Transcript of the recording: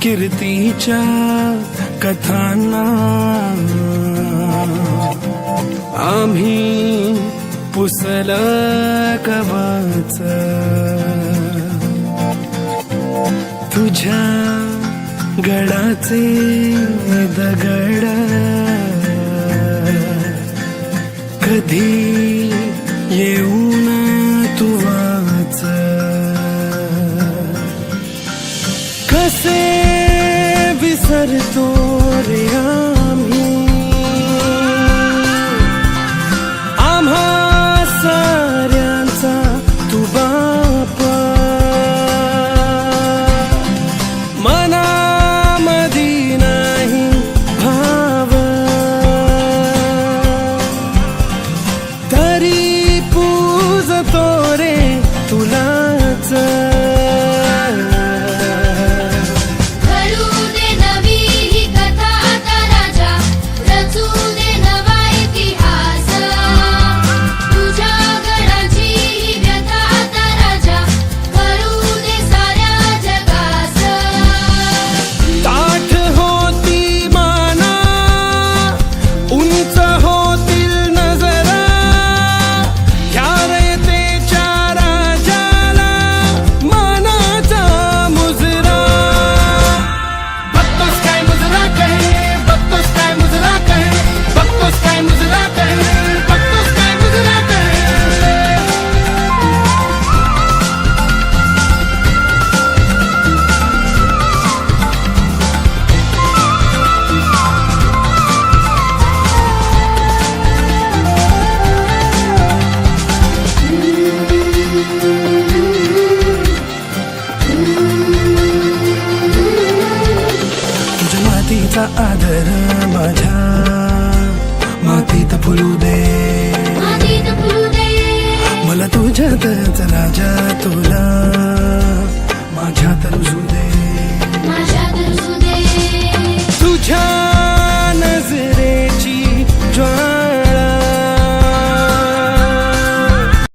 कीर्तीच्या कथांना आम्ही पुसलं कवच, तुझ्या गडाचे दगड कधी येऊन तू वाच, कसे विसरतो रे आम्ही आम्हा साऱ्यांचा तू बाप, मनामधी नाही भाव तरी पूजतो रे तुलाच, आदर माझ्या मातीत फुलू दे,